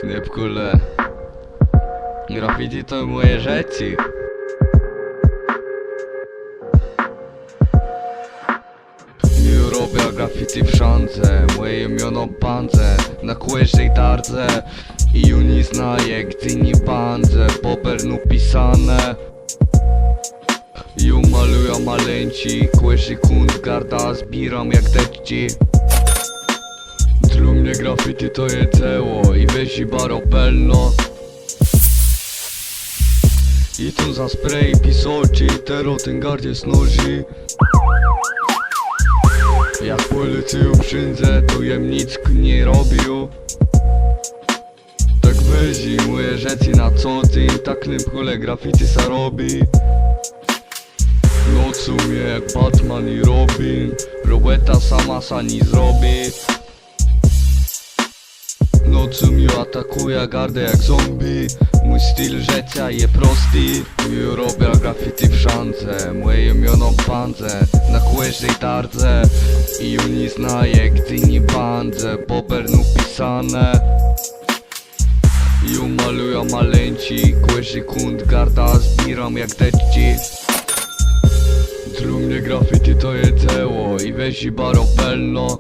Nie w kule. Graffiti to moje rzeczy. Nie robię graffiti wszędzie. Moje imiono Panze na każdej tardze. I oni znaje, gdy nie bandzę. Popernu pisane. Ju maluję maleńci. Każdy kund garda zbieram jak deci. Dla mnie graffiti to je ceło i wesi baro pelno. I tu za spray pisoci, tero ten gardzie snoży. Jak policję przyjdę, to jem nic nie robił. Tak wezi moje rzeczy na co dzień, tak nim kule graffiti sa robi. Nocą mnie jak Batman i Robin, robota sama sa nie zrobi. Nocą mnie atakuje gardę jak zombie. Mój styl życia je prosty. Ja robię graffiti wszędzie. Moje imiono Panze na każdej tardze. I oni znaje, gdy nie bandzę. Popernu pisane. Ja maluję maleńci. Każdy kund garda zbieram jak deci. Dla mnie graffiti to je ceło i wesi baro pelno.